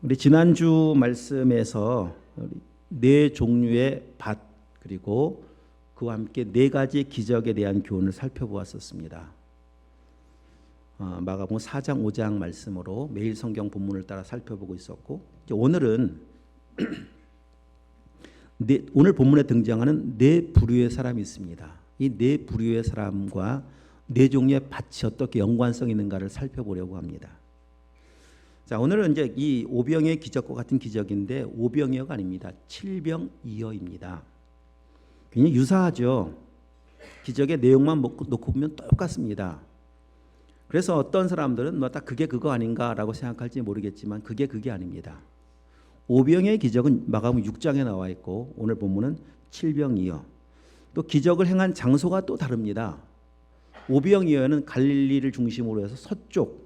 우리 지난주 말씀에서 네 종류의 밭 그리고 그와 함께 네 가지 기적에 대한 교훈을 살펴보았었습니다. 마가복음 4장 5장 말씀으로 매일 성경 본문을 따라 살펴보고 있었고, 이제 오늘은 오늘 본문에 등장하는 네 부류의 사람이 있습니다. 이 네 부류의 사람과 네 종류의 밭이 어떻게 연관성이 있는가를 살펴보려고 합니다. 자, 오늘은 이제 이 오병이어의 기적과 같은 기적인데 오병이어가 아닙니다. 칠병이어입니다. 굉장히 유사하죠. 기적의 내용만 놓고 보면 똑같습니다. 그래서 어떤 사람들은 딱 그게 그거 아닌가라고 생각할지 모르겠지만 그게 아닙니다. 오병이어의 기적은 마가복음 6장에 나와 있고 오늘 본문은 칠병이어. 또 기적을 행한 장소가 또 다릅니다. 오병이어는 갈릴리를 중심으로 해서 서쪽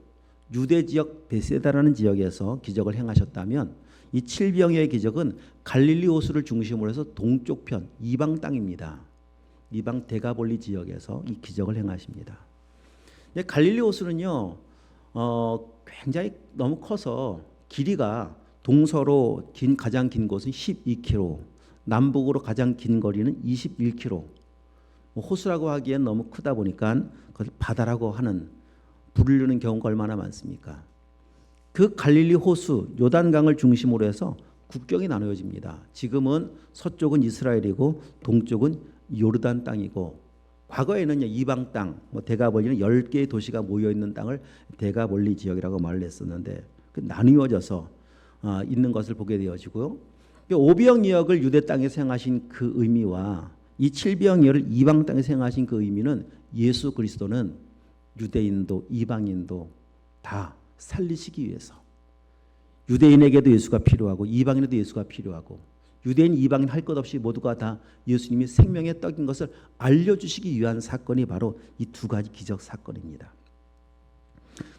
유대 지역 베세다라는 지역에서 기적을 행하셨다면 이 칠병이어의 기적은 갈릴리 호수를 중심으로 해서 동쪽 편 이방 땅입니다. 이방 데가볼리 지역에서 이 기적을 행하십니다. 갈릴리 호수는요 굉장히 너무 커서 길이가 동서로 가장 긴 곳은 12km, 남북으로 가장 긴 거리는 21km. 호수라고 하기엔 너무 크다 보니까 그걸 바다라고 부르는 경우가 얼마나 많습니까? 그 갈릴리 호수 요단강을 중심으로 해서 국경이 나누어집니다. 지금은 서쪽은 이스라엘이고 동쪽은 요르단 땅이고, 과거에는 이방 땅, 데가볼리는 10개의 도시가 모여있는 땅을 데가볼리 지역이라고 말을 했었는데 나누어져서 있는 것을 보게 되어지고요. 오병이어를 유대 땅에서 행하신 그 의미와 이 칠병이어를 이방 땅에서 행하신 그 의미는 예수 그리스도는 유대인도 이방인도 다 살리시기 위해서, 유대인에게도 예수가 필요하고 이방인에도 예수가 필요하고 유대인 이방인 할 것 없이 모두가 다 예수님이 생명의 떡인 것을 알려주시기 위한 사건이 바로 이 두 가지 기적 사건입니다.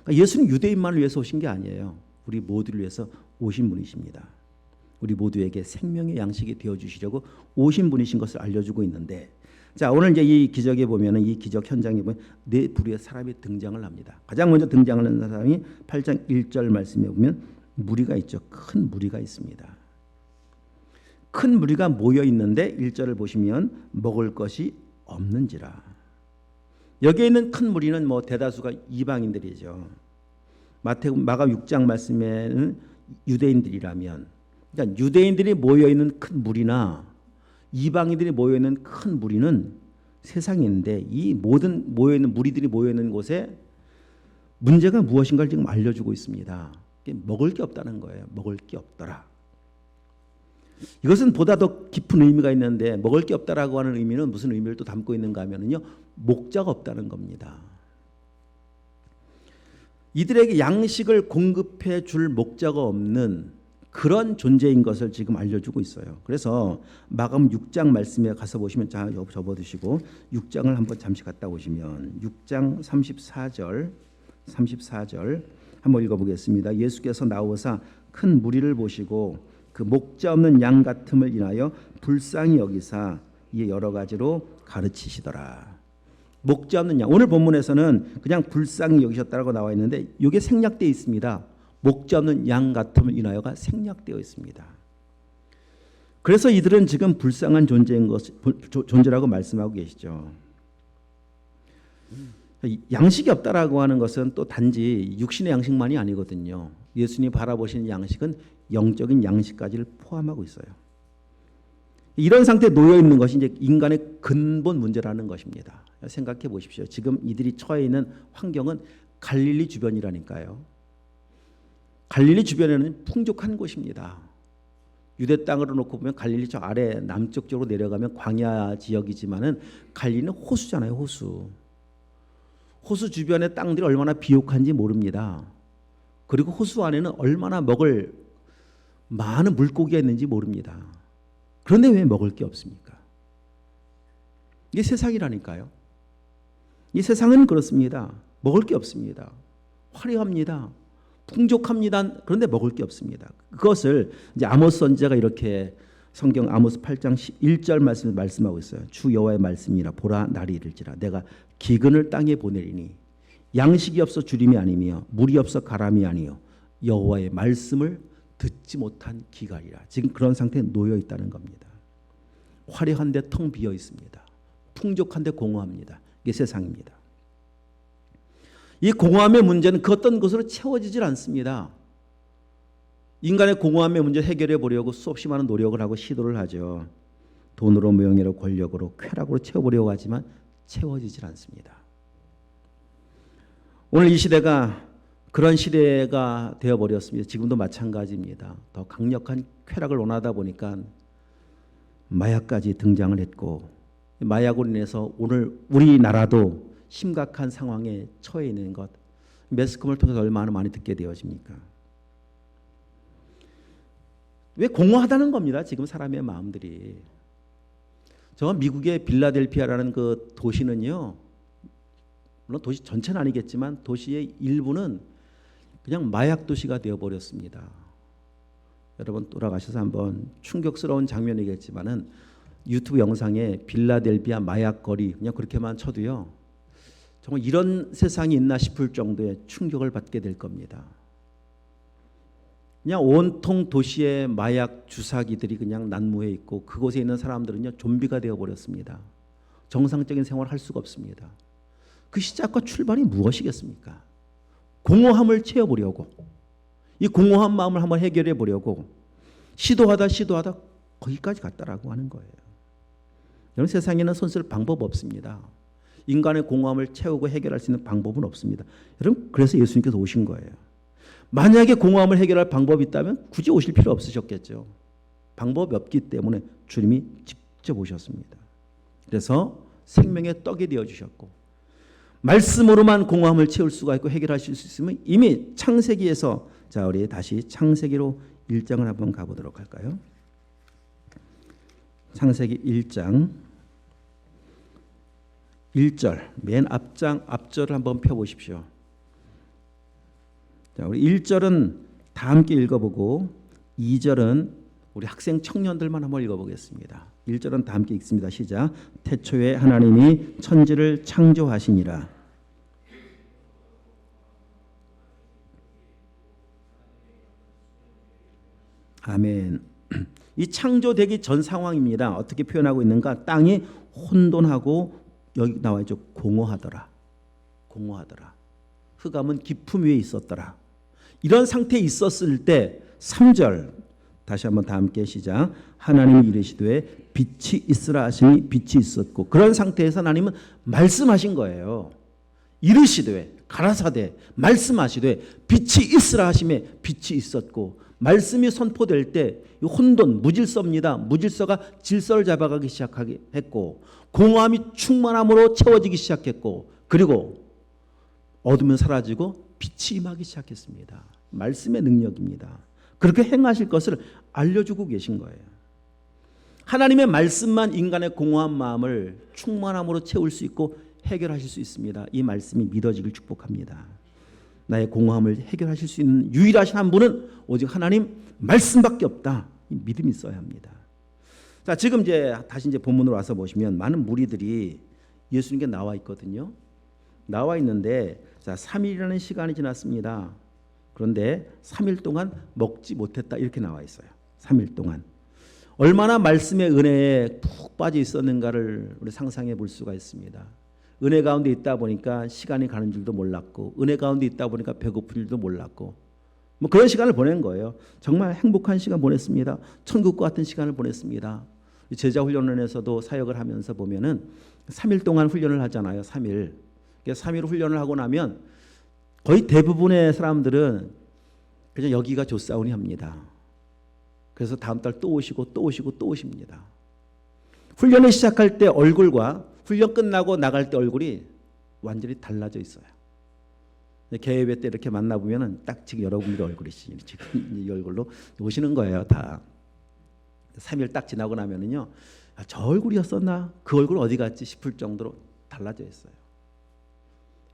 그러니까 예수는 유대인만을 위해서 오신 게 아니에요. 우리 모두를 위해서 오신 분이십니다. 우리 모두에게 생명의 양식이 되어주시려고 오신 분이신 것을 알려주고 있는데, 자, 오늘 이제 이 기적에 보면은 이 기적 현장에 보면 네 부류의 사람이 등장을 합니다. 가장 먼저 등장하는 사람이 8장 1절 말씀에 보면 무리가 있죠. 큰 무리가 있습니다. 큰 무리가 모여 있는데 1절을 보시면 먹을 것이 없는지라. 여기에 있는 큰 무리는 대다수가 이방인들이죠. 마가 6장 말씀에는 유대인들이라면, 그러니까 유대인들이 모여 있는 큰 무리나 이방인들이 모여 있는 큰 무리는 세상인데, 이 모든 모여 있는 무리들이 모여 있는 곳에 문제가 무엇인가를 지금 알려주고 있습니다. 먹을 게 없다는 거예요. 먹을 게 없더라. 이것은 보다 더 깊은 의미가 있는데, 먹을 게 없다라고 하는 의미는 무슨 의미를 또 담고 있는가 하면요, 목자가 없다는 겁니다. 이들에게 양식을 공급해 줄 목자가 없는 그런 존재인 것을 지금 알려주고 있어요. 그래서 마가복음 6장 말씀에 가서 보시면, 자, 접어두시고 6장을 한번 잠시 갔다 오시면 6장 34절 한번 읽어보겠습니다. 예수께서 나오사 큰 무리를 보시고 그 목자 없는 양 같음을 인하여 불쌍히 여기사 이에 여러 가지로 가르치시더라. 목자 없는 양, 오늘 본문에서는 그냥 불쌍히 여기셨다라고 나와 있는데 이게 생략되어 있습니다. 목자 없는 양 같음을 인하여가 생략되어 있습니다. 그래서 이들은 지금 불쌍한 존재라고 말씀하고 계시죠. 양식이 없다라고 하는 것은 또 단지 육신의 양식만이 아니거든요. 예수님이 바라보시는 양식은 영적인 양식까지를 포함하고 있어요. 이런 상태에 놓여 있는 것이 이제 인간의 근본 문제라는 것입니다. 생각해 보십시오. 지금 이들이 처해 있는 환경은 갈릴리 주변이라니까요. 갈릴리 주변에는 풍족한 곳입니다. 유대 땅으로 놓고 보면 갈릴리 저 아래 남쪽 쪽으로 내려가면 광야 지역이지만은 갈릴리는 호수잖아요. 호수 주변의 땅들이 얼마나 비옥한지 모릅니다. 그리고 호수 안에는 얼마나 먹을 많은 물고기가 있는지 모릅니다. 그런데 왜 먹을 게 없습니까? 이게 세상이라니까요. 이 세상은 그렇습니다. 먹을 게 없습니다. 화려합니다. 풍족합니다. 그런데 먹을 게 없습니다. 그것을 이제 아모스 선지자가 이렇게 성경 아모스 8장 1절 말씀을 말씀하고 있어요. 주 여호와의 말씀이라 보라 날이 이를지라 내가 기근을 땅에 보내리니 양식이 없어 주림이 아니며 물이 없어 가람이 아니요 여호와의 말씀을 듣지 못한 기갈이라. 지금 그런 상태에 놓여 있다는 겁니다. 화려한데 텅 비어 있습니다. 풍족한데 공허합니다. 이게 세상입니다. 이 공허함의 문제는 그 어떤 것으로 채워지질 않습니다. 인간의 공허함의 문제 해결해 보려고 수없이 많은 노력을 하고 시도를 하죠. 돈으로, 명예로, 권력으로, 쾌락으로 채워보려고 하지만 채워지질 않습니다. 오늘 이 시대가 그런 시대가 되어버렸습니다. 지금도 마찬가지입니다. 더 강력한 쾌락을 원하다 보니까 마약까지 등장을 했고, 마약으로 인해서 오늘 우리나라도 심각한 상황에 처해 있는 것, 매스컴을 통해서 얼마나 많이 듣게 되어집니까? 왜 공허하다는 겁니다. 지금 사람의 마음들이. 저 미국의 빌라델피아라는 그 도시는요, 물론 도시 전체는 아니겠지만 도시의 일부는 그냥 마약 도시가 되어버렸습니다. 여러분 돌아가셔서 한번 충격스러운 장면이겠지만은 유튜브 영상에 빌라델피아 마약 거리 그냥 그렇게만 쳐도요, 정말 이런 세상이 있나 싶을 정도의 충격을 받게 될 겁니다. 그냥 온통 도시의 마약 주사기들이 그냥 난무해 있고, 그곳에 있는 사람들은요 좀비가 되어버렸습니다. 정상적인 생활을 할 수가 없습니다. 그 시작과 출발이 무엇이겠습니까? 공허함을 채워보려고, 이 공허한 마음을 한번 해결해 보려고 시도하다 거기까지 갔다라고 하는 거예요. 여러분, 세상에는 손쓸 방법 없습니다. 인간의 공허함을 채우고 해결할 수 있는 방법은 없습니다. 여러분, 그래서 예수님께서 오신 거예요. 만약에 공허함을 해결할 방법이 있다면 굳이 오실 필요 없으셨겠죠. 방법이 없기 때문에 주님이 직접 오셨습니다. 그래서 생명의 떡이 되어주셨고, 말씀으로만 공허함을 채울 수가 있고 해결하실 수 있으면 이미 창세기에서, 자 우리 다시 창세기로 1장을 한번 가보도록 할까요? 창세기 1장 1절 맨 앞절을 한번 펴보십시오. 자, 우리 1절은 다 함께 읽어보고 2절은 우리 학생 청년들만 한번 읽어보겠습니다. 1절은 다 함께 읽습니다. 시작. 태초에 하나님이 천지를 창조하시니라. 아멘. 이 창조되기 전 상황입니다. 어떻게 표현하고 있는가? 땅이 혼돈하고, 여기 나와 있죠. 공허하더라. 흑암은 깊음 위에 있었더라. 이런 상태에 있었을 때 3절 다시 한번 다 함께 시작. 하나님이 이르시되 빛이 있으라 하시니 빛이 있었고, 그런 상태에서 하나님은 말씀하신 거예요. 이르시되, 가라사대, 말씀하시되 빛이 있으라 하심에 빛이 있었고, 말씀이 선포될 때 혼돈, 무질서입니다. 무질서가 질서를 잡아가기 시작하게 했고, 공허함이 충만함으로 채워지기 시작했고, 그리고 어둠은 사라지고 빛이 임하기 시작했습니다. 말씀의 능력입니다. 그렇게 행하실 것을 알려주고 계신 거예요. 하나님의 말씀만 인간의 공허한 마음을 충만함으로 채울 수 있고 해결하실 수 있습니다. 이 말씀이 믿어지길 축복합니다. 나의 공허함을 해결하실 수 있는 유일하신 한 분은 오직 하나님 말씀밖에 없다. 이 믿음이 있어야 합니다. 자, 지금 다시 본문으로 와서 보시면 많은 무리들이 예수님께 나와 있거든요. 나와 있는데, 자, 3일이라는 시간이 지났습니다. 그런데 3일 동안 먹지 못했다, 이렇게 나와 있어요. 3일 동안 얼마나 말씀의 은혜에 푹 빠져 있었는가를 우리 상상해 볼 수가 있습니다. 은혜 가운데 있다 보니까 시간이 가는 줄도 몰랐고, 은혜 가운데 있다 보니까 배고픈 줄도 몰랐고, 뭐 그런 시간을 보낸 거예요. 정말 행복한 시간 보냈습니다. 천국과 같은 시간을 보냈습니다. 제자 훈련원에서도 사역을 하면서 보면은 3일 동안 훈련을 하잖아요. 3일. 3일 훈련을 하고 나면 거의 대부분의 사람들은 그냥 여기가 좋사오니 합니다. 그래서 다음 달 또 오시고 또 오시고 또 오십니다. 훈련을 시작할 때 얼굴과 훈련 끝나고 나갈 때 얼굴이 완전히 달라져 있어요. 개회회 때 이렇게 만나보면 딱 지금 여러분들의 얼굴이시, 지금 이 얼굴로 오시는 거예요. 다 3일 딱 지나고 나면은요, 아, 저 얼굴이었었나? 그 얼굴 어디 갔지 싶을 정도로 달라져 있어요.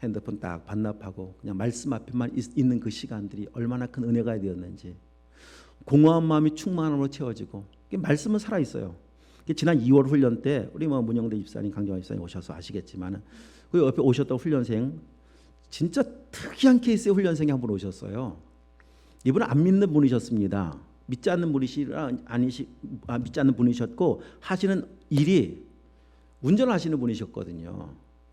핸드폰 딱 반납하고 그냥 말씀 앞에만 있는 그 시간들이 얼마나 큰 은혜가 되었는지, 공허한 마음이 충만함으로 채워지고, 말씀은 살아 있어요. 지난 2월 훈련 때 우리 문영대 집사님, 강정환 집사님 오셔서 아시겠지만은 그 옆에 오셨던 훈련생, 진짜 특이한 케이스의 훈련생이 한 분 오셨어요. 이분은 안 믿는 분이셨습니다. 믿지 않는 믿지 않는 분이셨고 하시는 일이 운전하시는 분이셨거든요.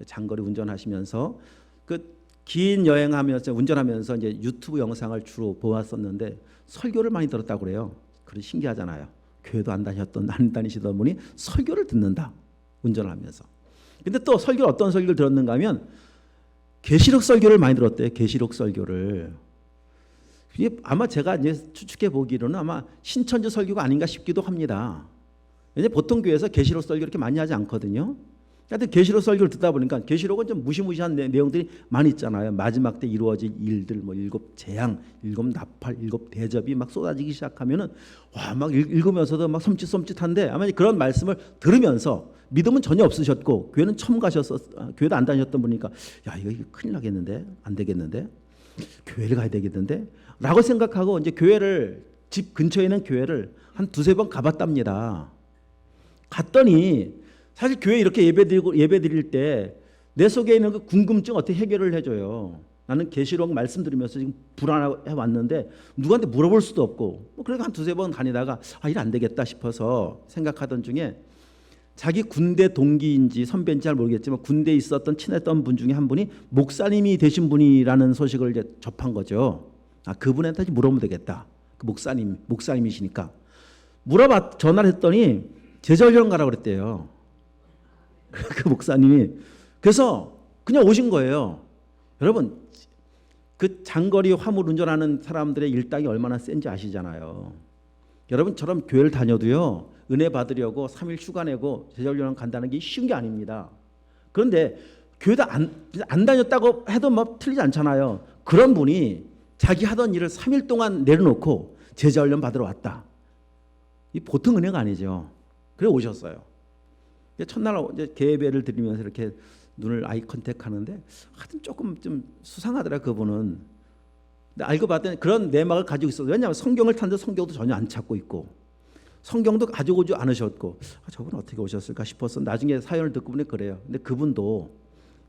장거리 운전하시면서 그 긴 여행하면서 운전하면서 이제 유튜브 영상을 주로 보았었는데 설교를 많이 들었다고 그래요. 그런 신기하잖아요. 교회도 안 다니시던 분이 설교를 듣는다. 운전을 하면서. 근데 또 어떤 설교를 들었는가 하면 계시록 설교를 많이 들었대요. 계시록 설교를. 이게 아마 제가 이제 추측해 보기로는 아마 신천지 설교가 아닌가 싶기도 합니다. 왜냐하면 보통 교회에서 계시록 설교 이렇게 많이 하지 않거든요. 하여튼 계시록 설교를 듣다 보니까 계시록은 좀 무시무시한 내용들이 많이 있잖아요. 마지막 때 이루어질 일들, 뭐 7 재앙, 7 나팔, 7 대접이 막 쏟아지기 시작하면은 와, 막 읽으면서도 막 섬찟섬찟한데 아마 그런 말씀을 들으면서 믿음은 전혀 없으셨고 교회는 처음 교회도 안 다녔던 분이니까 야, 이거 큰일 나겠는데, 안 되겠는데, 교회를 가야 되겠는데, 라고 생각하고 이제 집 근처에 있는 교회를 한 2-3번 가봤답니다. 갔더니 사실 교회 이렇게 예배 드릴 때 내 속에 있는 그 궁금증 어떻게 해결을 해줘요. 나는 계시록 말씀 들으면서 지금 불안해 왔는데 누구한테 물어볼 수도 없고 그러니까 한 2-3번 다니다가 일 안 되겠다 싶어서 생각하던 중에 자기 군대 동기인지 선배인지 잘 모르겠지만 군대에 있었던 친했던 분 중에 한 분이 목사님이 되신 분이라는 소식을 이제 접한 거죠. 그분한테 물어보면 되겠다. 그 목사님이시니까 전화를 했더니 제자훈련 가라고 그랬대요. 그 목사님이. 그래서 그냥 오신 거예요. 여러분, 그 장거리 화물 운전하는 사람들의 일당이 얼마나 센지 아시잖아요. 여러분처럼 교회를 다녀도요, 은혜 받으려고 3일 휴가 내고 제자훈련 간다는 게 쉬운 게 아닙니다. 그런데 교회도 안 다녔다고 해도 뭐 틀리지 않잖아요. 그런 분이 자기 하던 일을 3일 동안 내려놓고 제자훈련 받으러 왔다. 이 보통 은혜가 아니죠. 그래 오셨어요. 첫날 이제 개배를 드리면서 이렇게 눈을 아이 컨택하는데 하여튼 조금 좀 수상하더라 그분은. 근데 알고 봤더니 그런 내막을 가지고 있어요. 왜냐하면 성경을 탔는데 성경도 전혀 안 찾고 있고 성경도 가지고 오지 않으셨고 저분 어떻게 오셨을까 싶어서 나중에 사연을 듣고 보니 그래요. 근데 그분도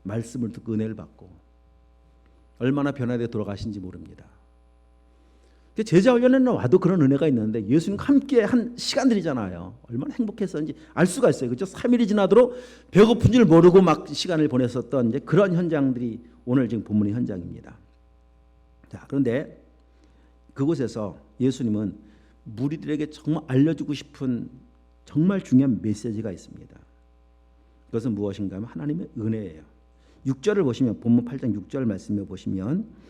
말씀을 듣고 은혜를 받고 얼마나 변화되어 돌아가신지 모릅니다. 제자훈련에는 와도 그런 은혜가 있는데 예수님과 함께 한 시간들이잖아요. 얼마나 행복했었는지 알 수가 있어요. 그렇죠? 3일이 지나도록 배고픈 줄 모르고 막 시간을 보냈었던 이제 그런 현장들이 오늘 지금 본문의 현장입니다. 자, 그런데 그곳에서 예수님은 무리들에게 정말 알려주고 싶은 정말 중요한 메시지가 있습니다. 그것은 무엇인가 하면 하나님의 은혜예요. 6절을 보시면 본문 8장 6절 말씀을 보시면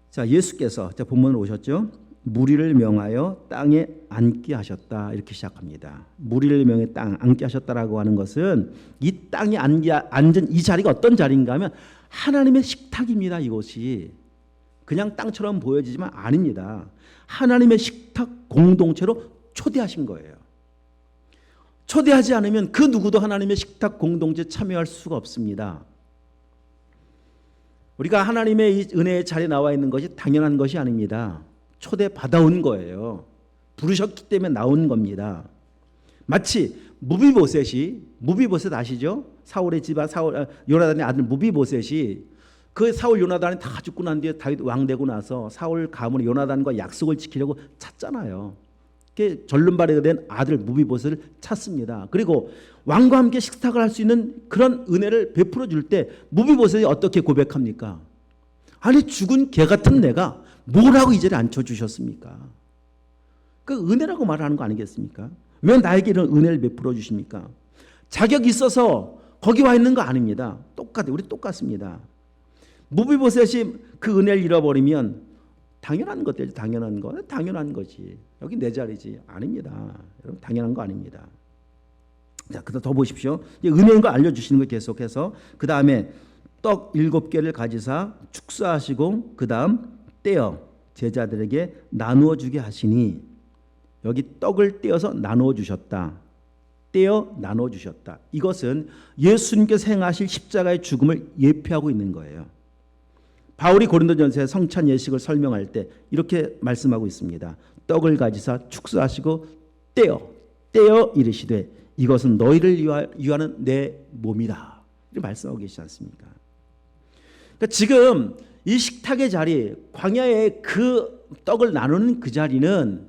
자, 예수께서 본문으로 오셨죠. 무리를 명하여 땅에 앉게 하셨다. 이렇게 시작합니다. 무리를 명해 땅 앉게 하셨다라고 하는 것은 이 땅에 앉은 이 자리가 어떤 자리인가 하면 하나님의 식탁입니다. 이곳이 그냥 땅처럼 보여지지만 아닙니다. 하나님의 식탁 공동체로 초대하신 거예요. 초대하지 않으면 그 누구도 하나님의 식탁 공동체에 참여할 수가 없습니다. 우리가 하나님의 이 은혜의 자리에 나와 있는 것이 당연한 것이 아닙니다. 초대 받아온 거예요. 부르셨기 때문에 나온 겁니다. 마치 무비보셋 아시죠? 사울의 집안 요나단의 아들 무비보셋이 그 사울 요나단이 다 죽고 난 뒤에 다윗 왕 되고 나서 사울 가문의 요나단과 약속을 지키려고 찾잖아요. 절름발이가 된 아들 무비보셋을 찾습니다. 그리고 왕과 함께 식탁을 할 수 있는 그런 은혜를 베풀어 줄 때 무비보셋이 어떻게 고백합니까? 아니 죽은 개 같은 내가 뭐라고 이 자리에 앉혀주셨습니까? 그 은혜라고 말하는 거 아니겠습니까? 왜 나에게 이런 은혜를 베풀어 주십니까? 자격이 있어서 거기 와 있는 거 아닙니다. 우리 똑같습니다. 무비보셋이 그 은혜를 잃어버리면 당연한 것들이지. 당연한 거지. 여기 내 자리지. 아닙니다. 여러분 당연한 거 아닙니다. 자, 그다음 더 보십시오. 은혜인 거 알려주시는 거 계속해서 그 다음에 떡 7개를 가지사 축사하시고 그 다음 떼어 제자들에게 나누어 주게 하시니 여기 떡을 떼어서 나누어 주셨다. 떼어 나누어 주셨다. 이것은 예수님께서 행하실 십자가의 죽음을 예표하고 있는 거예요. 바울이 고린도전서에 성찬 예식을 설명할 때 이렇게 말씀하고 있습니다. 떡을 가지사 축사하시고 떼어 이르시되 이것은 너희를 위하는 내 몸이다. 이렇게 말씀하고 계시지 않습니까? 그러니까 지금 이 식탁의 자리, 광야의 그 떡을 나누는 그 자리는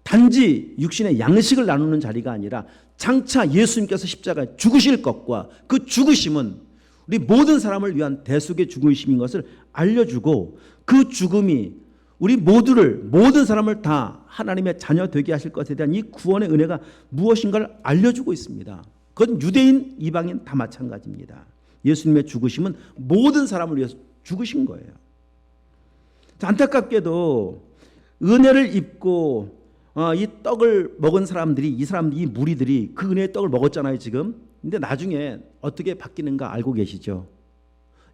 단지 육신의 양식을 나누는 자리가 아니라 장차 예수님께서 십자가에 죽으실 것과 그 죽으심은 우리 모든 사람을 위한 대속의 죽으심인 것을 알려주고, 그 죽음이 우리 모든 사람을 다 하나님의 자녀 되게 하실 것에 대한 이 구원의 은혜가 무엇인가를 알려주고 있습니다. 그건 유대인, 이방인 다 마찬가지입니다. 예수님의 죽으심은 모든 사람을 위해서 죽으신 거예요. 안타깝게도 은혜를 입고 이 떡을 먹은 사람들이, 이 무리들이 그 은혜의 떡을 먹었잖아요 지금. 근데 나중에 어떻게 바뀌는가 알고 계시죠?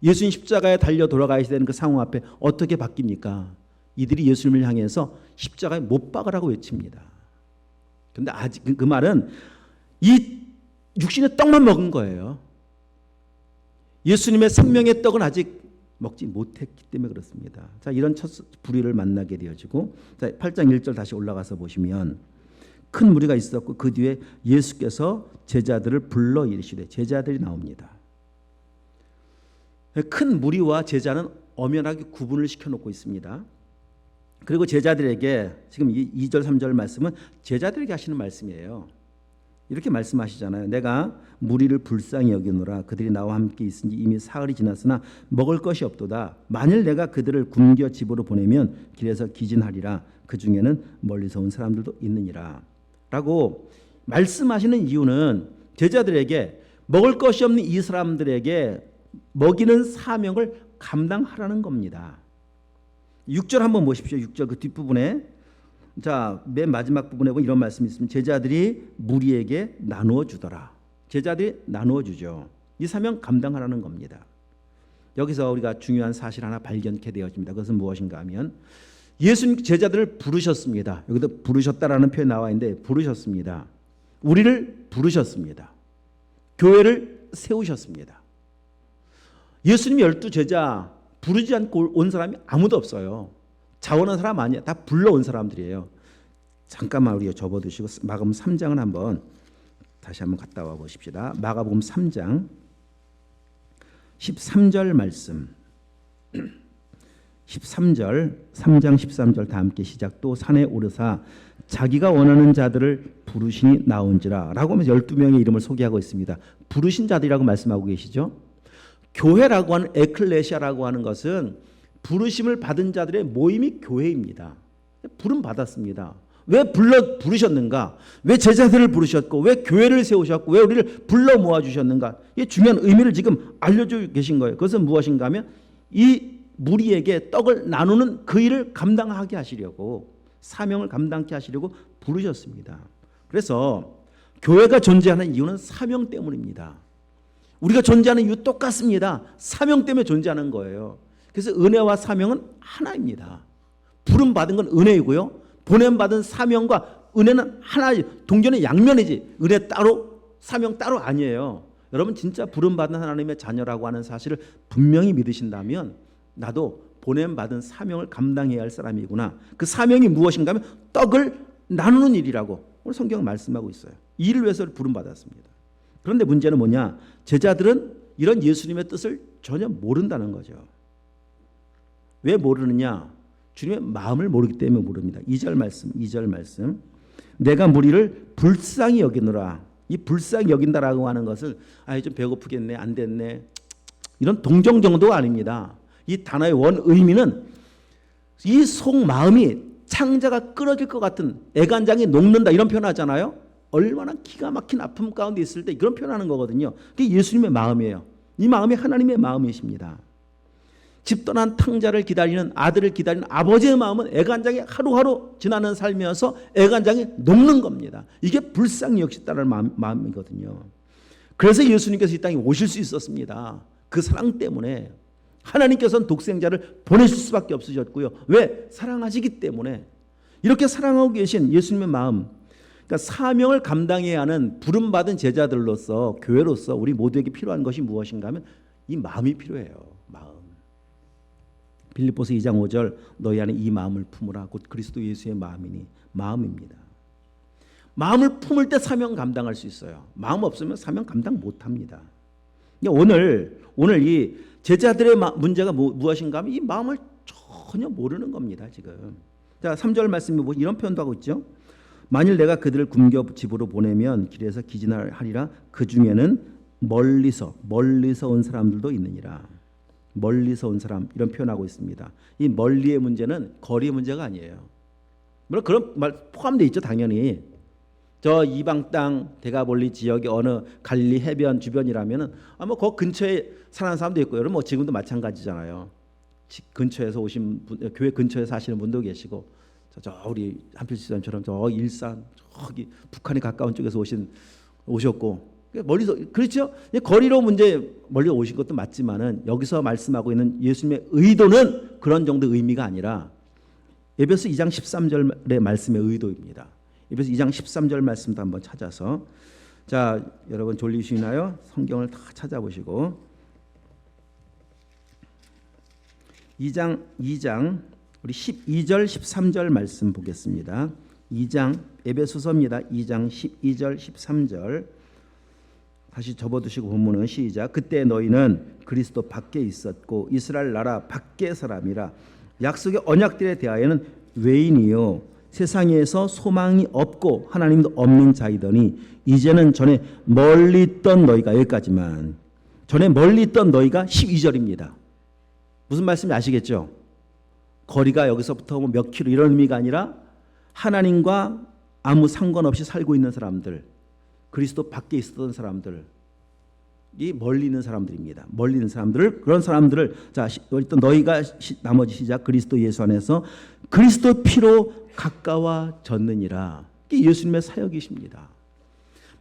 예수님 십자가에 달려 돌아가야 되는 그 상황 앞에 어떻게 바뀝니까? 이들이 예수님을 향해서 십자가에 못 박으라고 외칩니다. 그런데 아직 그 말은 이 육신의 떡만 먹은 거예요. 예수님의 생명의 떡은 아직 먹지 못했기 때문에 그렇습니다. 자, 이런 첫 불의를 만나게 되어지고, 자, 8장 1절 다시 올라가서 보시면, 큰 무리가 있었고 그 뒤에 예수께서 제자들을 불러 이르시되, 제자들이 나옵니다. 큰 무리와 제자는 엄연하게 구분을 시켜놓고 있습니다. 그리고 제자들에게, 지금 2절 3절 말씀은 제자들에게 하시는 말씀이에요. 이렇게 말씀하시잖아요. 내가 무리를 불쌍히 여기노라. 그들이 나와 함께 있은지 이미 사흘이 지났으나 먹을 것이 없도다. 만일 내가 그들을 굶겨 집으로 보내면 길에서 기진하리라. 그 중에는 멀리서 온 사람들도 있느니라. 라고 말씀하시는 이유는 제자들에게 먹을 것이 없는 이 사람들에게 먹이는 사명을 감당하라는 겁니다. 6절 한번 보십시오. 6절 그 뒷부분에, 자, 맨 마지막 부분에 보면 이런 말씀이 있습니다. 제자들이 무리에게 나누어 주더라. 제자들이 나누어 주죠. 이 사명 감당하라는 겁니다. 여기서 우리가 중요한 사실 하나 발견케 되어집니다. 그것은 무엇인가 하면, 예수님 제자들을 부르셨습니다. 여기도 부르셨다라는 표현이 나와 있는데, 부르셨습니다. 우리를 부르셨습니다. 교회를 세우셨습니다. 예수님 12제자 부르지 않고 온 사람이 아무도 없어요. 자원한 사람 아니야. 다 불러온 사람들이에요. 잠깐만 우리가 접어두시고 마가복음 3장을 한번 다시 한번 갔다 와 보십시다. 마가복음 3장 13절 말씀. 13절, 3장 13절 다 함께 시작. 또 산에 오르사 자기가 원하는 자들을 부르시니 나온지라 라고 하면서 12명의 이름을 소개하고 있습니다. 부르신 자들이라고 말씀하고 계시죠. 교회라고 하는, 에클레시아라고 하는 것은 부르심을 받은 자들의 모임이 교회입니다. 부름 받았습니다. 왜 부르셨는가? 왜 제자들을 부르셨고, 왜 교회를 세우셨고, 왜 우리를 불러 모아주셨는가? 이 중요한 의미를 지금 알려주고 계신 거예요. 그것은 무엇인가 하면, 이 무리에게 떡을 나누는 그 일을 감당하게 하시려고, 사명을 감당케 하시려고 부르셨습니다. 그래서 교회가 존재하는 이유는 사명 때문입니다. 우리가 존재하는 이유 똑같습니다. 사명 때문에 존재하는 거예요. 그래서 은혜와 사명은 하나입니다. 부름 받은 건 은혜이고요, 보냄 받은 사명과 은혜는 하나지, 동전의 양면이지, 은혜 따로 사명 따로 아니에요. 여러분 진짜 부름 받은 하나님의 자녀라고 하는 사실을 분명히 믿으신다면, 나도 보냄 받은 사명을 감당해야 할 사람이구나. 그 사명이 무엇인가 하면 떡을 나누는 일이라고 오늘 성경은 말씀하고 있어요. 이 일을 위해서 부름 받았습니다. 그런데 문제는 뭐냐? 제자들은 이런 예수님의 뜻을 전혀 모른다는 거죠. 왜 모르느냐? 주님의 마음을 모르기 때문에 모릅니다. 2절 말씀. 내가 무리를 불쌍히 여기노라. 이 불쌍히 여긴다라고 하는 것을, 좀 배고프겠네, 안 됐네, 이런 동정 정도가 아닙니다. 이 단어의 원 의미는 이 속마음이 창자가 끊어질 것 같은, 애간장이 녹는다, 이런 표현 하잖아요. 얼마나 기가 막힌 아픔 가운데 있을 때 그런 표현하는 거거든요. 그게 예수님의 마음이에요. 이 마음이 하나님의 마음이십니다. 집 떠난 탕자를 기다리는, 아들을 기다리는 아버지의 마음은 애간장이 하루하루 지나는 삶이어서 애간장이 녹는 겁니다. 이게 불쌍히 여기셨다는 마음이거든요. 그래서 예수님께서 이 땅에 오실 수 있었습니다. 그 사랑 때문에. 하나님께서는 독생자를 보내실 수밖에 없으셨고요. 왜? 사랑하시기 때문에. 이렇게 사랑하고 계신 예수님의 마음, 그러니까 사명을 감당해야 하는 부름받은 제자들로서, 교회로서 우리 모두에게 필요한 것이 무엇인가 하면 이 마음이 필요해요. 마음. 빌립보서 2장 5절, 너희 안에 이 마음을 품으라. 곧 그리스도 예수의 마음이니. 마음입니다. 마음을 품을 때 사명 감당할 수 있어요. 마음 없으면 사명 감당 못합니다. 오늘 이 제자들의 문제가 무엇인가 하면 이 마음을 전혀 모르는 겁니다. 지금 자, 3절 말씀에 뭐 이런 표현도 하고 있죠. 만일 내가 그들을 굶겨 집으로 보내면 길에서 기진하리라. 그 중에는 멀리서 온 사람들도 있느니라. 멀리서 온 사람, 이런 표현하고 있습니다. 이 멀리의 문제는 거리의 문제가 아니에요. 물론 그런 말 포함되어 있죠, 당연히. 저 이방 땅 데가볼리 지역의 어느 갈릴리 해변 주변이라면은 아마 그 근처에 사는 사람도 있고, 여러분 뭐 지금도 마찬가지잖아요. 근처에서 오신 분, 교회 근처에 사시는 분도 계시고, 저 우리 한필지사님처럼 저 일산 저기 북한에 가까운 쪽에서 오셨고, 멀리서, 그렇죠? 거리로 문제 멀리 오신 것도 맞지만은 여기서 말씀하고 있는 예수님의 의도는 그런 정도 의미가 아니라 에베소 2장 13절의 말씀의 의도입니다. 에베소 2장 13절 말씀도 한번 찾아서, 자, 여러분 졸리시나요? 성경을 다 찾아보시고 2장 우리 12절 13절 말씀 보겠습니다. 2장 에베소서입니다. 2장 12절 13절 다시 접어두시고 본문은 시작. 그때 너희는 그리스도 밖에 있었고 이스라엘 나라 밖의 사람이라. 약속의 언약들에 대하여는 외인이요 세상에서 소망이 없고 하나님도 없는 자이더니 이제는 전에 멀리 있던 너희가, 여기까지만, 전에 멀리 있던 너희가 12절입니다. 무슨 말씀인지 아시겠죠? 거리가 여기서부터 뭐 몇 킬로 이런 의미가 아니라 하나님과 아무 상관없이 살고 있는 사람들, 그리스도 밖에 있었던 사람들, 이 멀리 있는 사람들입니다. 멀리 있는 사람들을, 그런 사람들을, 자, 일단 너희가 나머지 시작. 그리스도 예수 안에서 그리스도 피로 가까워졌느니라. 이게 예수님의 사역이십니다.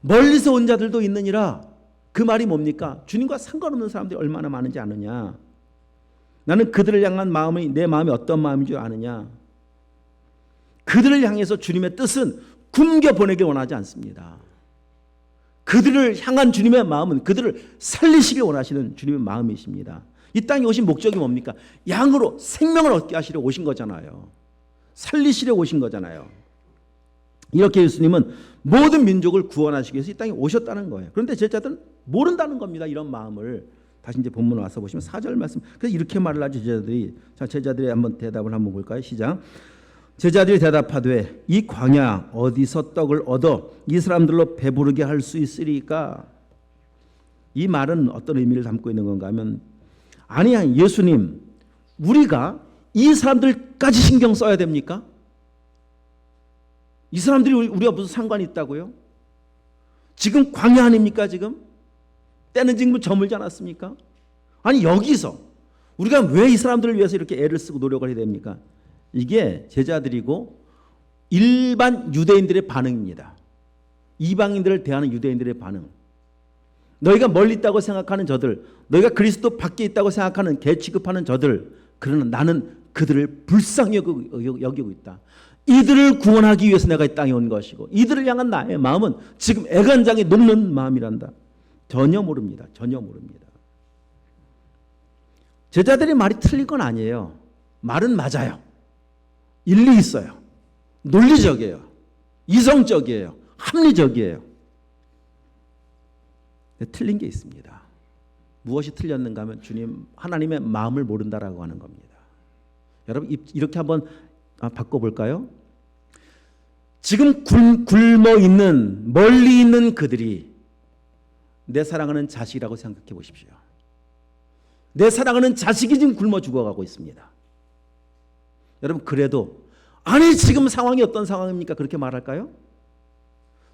멀리서 온 자들도 있느니라. 그 말이 뭡니까? 주님과 상관없는 사람들이 얼마나 많은지 아느냐? 나는 그들을 향한 마음이, 내 마음이 어떤 마음인 줄 아느냐? 그들을 향해서 주님의 뜻은 굶겨 보내길 원하지 않습니다. 그들을 향한 주님의 마음은 그들을 살리시길 원하시는 주님의 마음이십니다. 이 땅에 오신 목적이 뭡니까? 양으로 생명을 얻게 하시려 오신 거잖아요. 살리시려 오신 거잖아요. 이렇게 예수님은 모든 민족을 구원하시기 위해서 이 땅에 오셨다는 거예요. 그런데 제자들은 모른다는 겁니다. 이런 마음을. 다시 이제 본문 와서 보시면 4절 말씀. 그래서 이렇게 말을 하죠, 제자들이. 자, 제자들이 한번 대답을 한번 볼까요? 시작. 제자들이 대답하되 이 광야 어디서 떡을 얻어 이 사람들로 배부르게 할 수 있으리까? 이 말은 어떤 의미를 담고 있는 건가 하면, 아니야 예수님, 우리가 이 사람들까지 신경 써야 됩니까? 이 사람들이 우리가 무슨 상관이 있다고요? 지금 광야 아닙니까? 지금 때는 지금 저물지 않았습니까? 아니 여기서 우리가 왜 이 사람들을 위해서 이렇게 애를 쓰고 노력을 해야 됩니까? 이게 제자들이고 일반 유대인들의 반응입니다. 이방인들을 대하는 유대인들의 반응. 너희가 멀리 있다고 생각하는 저들, 너희가 그리스도 밖에 있다고 생각하는 개 취급하는 저들, 그러나 나는 그들을 불쌍히 여기고 있다. 이들을 구원하기 위해서 내가 이 땅에 온 것이고 이들을 향한 나의 마음은 지금 애간장에 녹는 마음이란다. 전혀 모릅니다. 전혀 모릅니다. 제자들의 말이 틀린 건 아니에요. 말은 맞아요. 일리 있어요. 논리적이에요. 이성적이에요. 합리적이에요. 틀린 게 있습니다. 무엇이 틀렸는가 하면 주님 하나님의 마음을 모른다라고 하는 겁니다. 여러분 이렇게 한번 바꿔볼까요? 지금 굶어 있는 멀리 있는 그들이 내 사랑하는 자식이라고 생각해 보십시오. 내 사랑하는 자식이 지금 굶어 죽어가고 있습니다. 여러분 그래도 아니 지금 상황이 어떤 상황입니까? 그렇게 말할까요?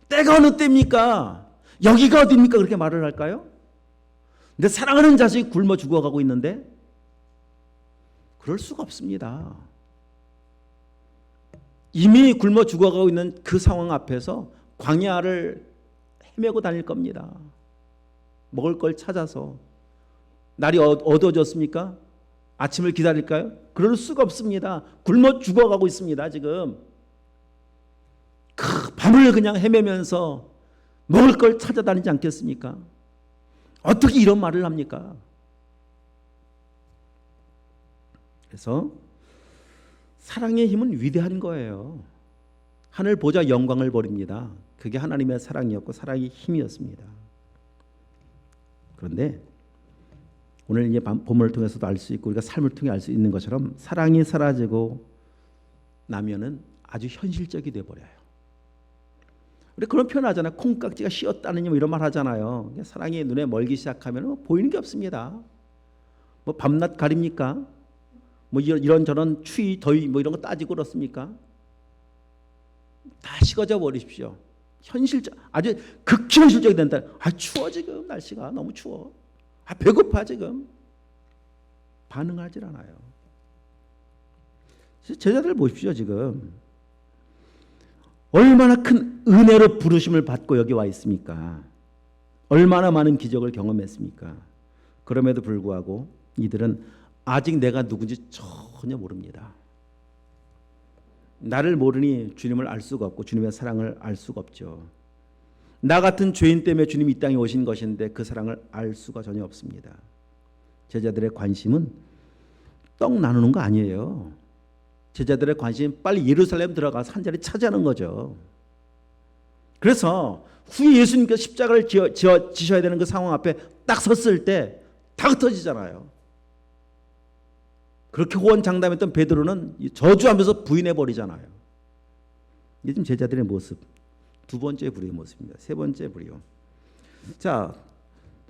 때가 어느 때입니까? 여기가 어디입니까? 그렇게 말을 할까요? 내 사랑하는 자식이 굶어 죽어가고 있는데 그럴 수가 없습니다. 이미 굶어 죽어가고 있는 그 상황 앞에서 광야를 헤매고 다닐 겁니다. 먹을 걸 찾아서. 날이 어두워졌습니까? 아침을 기다릴까요? 그럴 수가 없습니다. 굶어 죽어가고 있습니다. 지금 밤을 그냥 헤매면서 먹을 걸 찾아다니지 않겠습니까? 어떻게 이런 말을 합니까? 그래서 사랑의 힘은 위대한 거예요. 하늘 보자 영광을 버립니다. 그게 하나님의 사랑이었고 사랑의 힘이었습니다. 그런데 오늘 이제 본문을 통해서도 알 수 있고 우리가 삶을 통해 알 수 있는 것처럼 사랑이 사라지고 나면은 아주 현실적이 돼 버려요. 우리 그런 표현 하잖아요. 콩깍지가 씌었다느니 뭐 이런 말 하잖아요. 사랑이 눈에 멀기 시작하면 뭐 보이는 게 없습니다. 뭐 밤낮 가립니까? 뭐 이런 저런 추위 더위 뭐 이런 거 따지고 그렇습니까? 다 식어져 버리십시오. 현실적, 아주 극현실적이 된다. 아 추워 지금 날씨가 너무 추워. 아 배고파 지금. 반응하질 않아요. 제자들 보십시오 지금. 얼마나 큰 은혜로 부르심을 받고 여기 와 있습니까? 얼마나 많은 기적을 경험했습니까? 그럼에도 불구하고 이들은 아직 내가 누군지 전혀 모릅니다. 나를 모르니 주님을 알 수가 없고 주님의 사랑을 알 수가 없죠. 나 같은 죄인 때문에 주님이 이 땅에 오신 것인데 그 사랑을 알 수가 전혀 없습니다. 제자들의 관심은 떡 나누는 거 아니에요. 제자들의 관심은 빨리 예루살렘 들어가서 한 자리 차지하는 거죠. 그래서 후에 예수님께서 십자가를 지셔야 되는 그 상황 앞에 딱 섰을 때 다 흩어지잖아요. 그렇게 호언장담했던 베드로는 저주하면서 부인해 버리잖아요. 이게 지금 제자들의 모습. 두 번째 불의의 모습입니다. 세 번째 불의요. 자,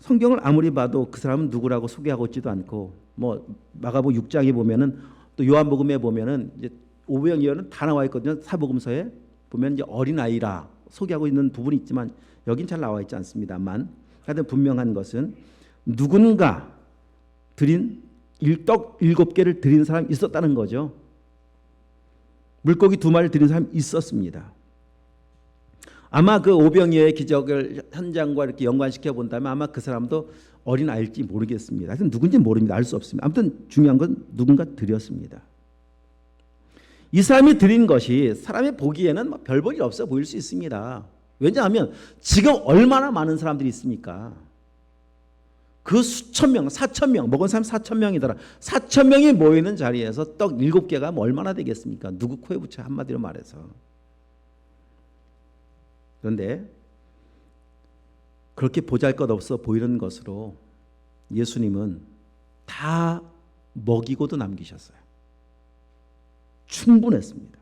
성경을 아무리 봐도 그 사람은 누구라고 소개하고 있지도 않고, 뭐 마가복음 6장에 보면은 또 요한복음에 보면은 이제 오병이어는 다 나와 있거든요. 사복음서에 보면 이제 어린 아이라 소개하고 있는 부분이 있지만 여긴 잘 나와 있지 않습니다만, 하여튼 분명한 것은 누군가 드린 떡 7개를 드린 사람이 있었다는 거죠. 물고기 2마리를 드린 사람이 있었습니다. 아마 그 오병이어의 기적을 현장과 이렇게 연관시켜 본다면 아마 그 사람도 어린 아이일지 모르겠습니다. 하여튼 누군지 모릅니다. 알 수 없습니다. 아무튼 중요한 건 누군가 드렸습니다. 이 사람이 드린 것이 사람의 보기에는 뭐 별 볼일 없어 보일 수 있습니다. 왜냐하면 지금 얼마나 많은 사람들이 있습니까? 그 수천 명, 4천 명, 먹은 사람 4천 명이더라. 4천 명이 모이는 자리에서 떡 7개가 뭐 얼마나 되겠습니까? 누구 코에 붙여 한마디로 말해서. 그런데 그렇게 보잘것없어 보이는 것으로 예수님은 다 먹이고도 남기셨어요. 충분했습니다.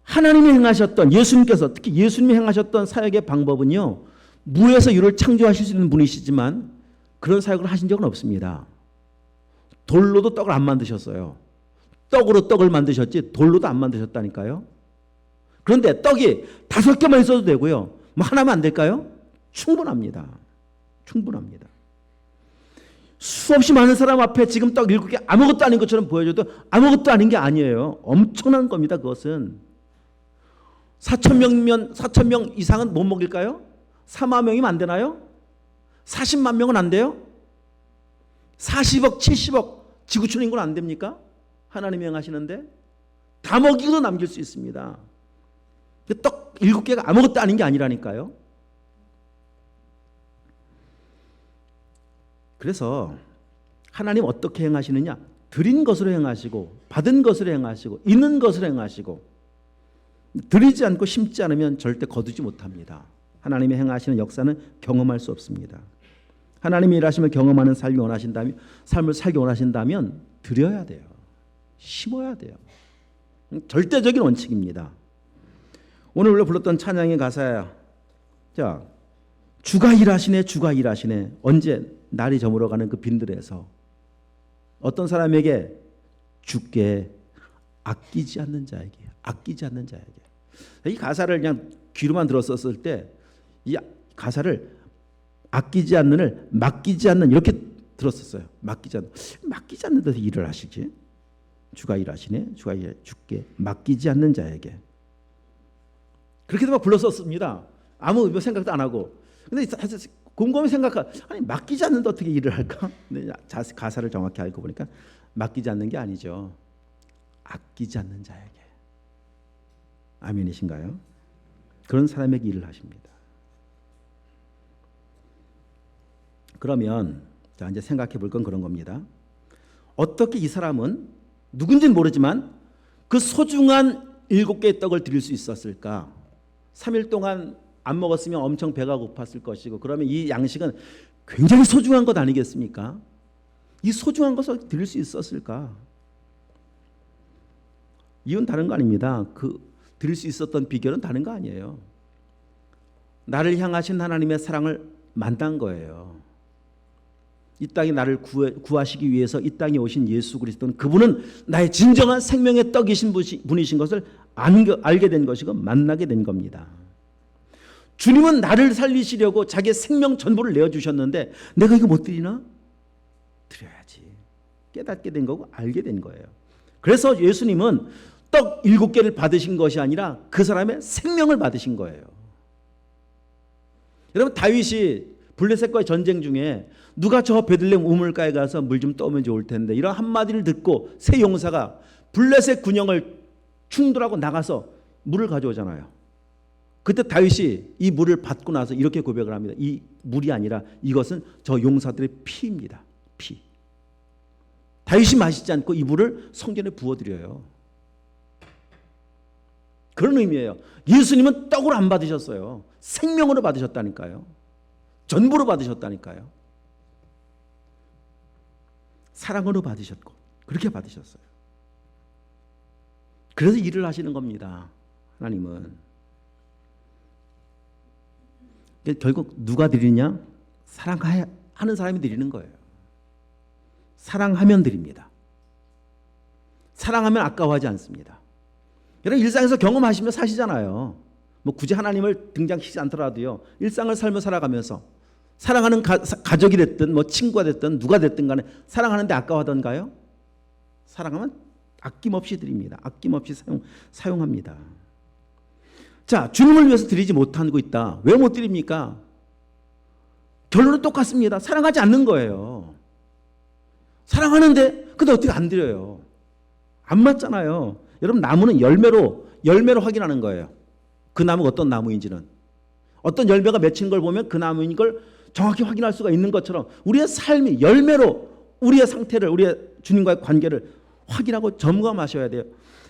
하나님이 행하셨던, 예수님께서 특히 예수님이 행하셨던 사역의 방법은요, 무에서 유를 창조하실 수 있는 분이시지만 그런 사역을 하신 적은 없습니다. 돌로도 떡을 안 만드셨어요. 떡으로 떡을 만드셨지 돌로도 안 만드셨다니까요. 그런데 떡이 5개만 있어도 되고요, 뭐 하나만 안 될까요? 충분합니다. 충분합니다. 수없이 많은 사람 앞에 지금 떡 7개 아무것도 아닌 것처럼 보여줘도 아무것도 아닌 게 아니에요. 엄청난 겁니다. 그것은 4천 명 이상은 못 먹일까요? 4만 명이면 안 되나요? 40만 명은 안 돼요? 40억, 70억 지구촌 인구는 안 됩니까? 하나님이 행하시는데 다 먹이고도 남길 수 있습니다. 떡 7개가 아무것도 아닌 게 아니라니까요. 그래서 하나님 어떻게 행하시느냐? 드린 것으로 행하시고 받은 것으로 행하시고 있는 것으로 행하시고, 드리지 않고 심지 않으면 절대 거두지 못합니다. 하나님이 행하시는 역사는 경험할 수 없습니다. 하나님이 일하시며 경험하는 삶을 살기 원하신다면 드려야 돼요. 심어야 돼요. 절대적인 원칙입니다. 오늘 우리가 불렀던 찬양의 가사야. 자, 주가 일하시네, 주가 일하시네. 언제? 날이 저물어가는 그 빈들에서 어떤 사람에게? 주께 아끼지 않는 자에게, 아끼지 않는 자에게. 이 가사를 그냥 귀로만 들었었을 때 이 가사를 아끼지 않는을 맡기지 않는 이렇게 들었었어요. 맡기지 않는 데서 일을 하시지. 주가 일하시네, 주가 주께 맡기지 않는 자에게. 그렇게도 막 불렀었습니다. 아무 생각도 안 하고. 근데 곰곰이 아니 맡기지 않는데 어떻게 일을 할까? 근데 가사를 정확히 알고 보니까 맡기지 않는 게 아니죠. 아끼지 않는 자에게. 아멘이신가요? 그런 사람에게 일을 하십니다. 그러면 자, 이제 생각해 볼 건 그런 겁니다. 어떻게 이 사람은 누군지는 모르지만 그 소중한 7개의 떡을 드릴 수 있었을까? 3일 동안 안 먹었으면 엄청 배가 고팠을 것이고, 그러면 이 양식은 굉장히 소중한 것 아니겠습니까? 이 소중한 것을 드릴 수 있었을까? 이유는 다른 거 아닙니다. 드릴 수 있었던 비결은 다른 거 아니에요. 나를 향하신 하나님의 사랑을 만난 거예요. 이 땅에 나를 구하시기 위해서 이 땅에 오신 예수 그리스도는 그분은 나의 진정한 생명의 떡이신 분이신 것을 알게 된 것이고 만나게 된 겁니다. 주님은 나를 살리시려고 자기의 생명 전부를 내어주셨는데 내가 이거 못 드리나? 드려야지. 깨닫게 된 거고 알게 된 거예요. 그래서 예수님은 떡 7개를 받으신 것이 아니라 그 사람의 생명을 받으신 거예요. 여러분, 다윗이 블레셋과의 전쟁 중에 누가 저 베들레헴 우물가에 가서 물 좀 떠오면 좋을 텐데 이런 한마디를 듣고 세 용사가 블레셋 군영을 충돌하고 나가서 물을 가져오잖아요. 그때 다윗이 이 물을 받고 나서 이렇게 고백을 합니다. 이 물이 아니라 이것은 저 용사들의 피입니다. 피. 다윗이 마시지 않고 이 물을 성전에 부어드려요. 그런 의미예요. 예수님은 떡으로 안 받으셨어요. 생명으로 받으셨다니까요. 전부로 받으셨다니까요. 사랑으로 받으셨고 그렇게 받으셨어요. 그래서 일을 하시는 겁니다. 하나님은. 결국 누가 드리냐? 사랑하는 사람이 드리는 거예요. 사랑하면 드립니다. 사랑하면 아까워하지 않습니다. 여러분, 일상에서 경험하시며 사시잖아요. 뭐 굳이 하나님을 등장시키지 않더라도요. 일상을 삶을 살아가면서 사랑하는 가족이 됐든 뭐 친구가 됐든 누가 됐든 간에 사랑하는데 아까워하던가요? 사랑하면 아낌없이 드립니다. 아낌없이 사용합니다. 자, 주님을 위해서 드리지 못하고 있다. 왜 못 드립니까? 결론은 똑같습니다. 사랑하지 않는 거예요. 사랑하는데 근데 어떻게 안 드려요? 안 맞잖아요. 여러분, 나무는 열매로 확인하는 거예요. 그 나무가 어떤 나무인지는. 어떤 열매가 맺힌 걸 보면 그 나무인 걸 정확히 확인할 수가 있는 것처럼 우리의 삶이 열매로 우리의 상태를, 우리의 주님과의 관계를 확인하고 점검하셔야 돼요.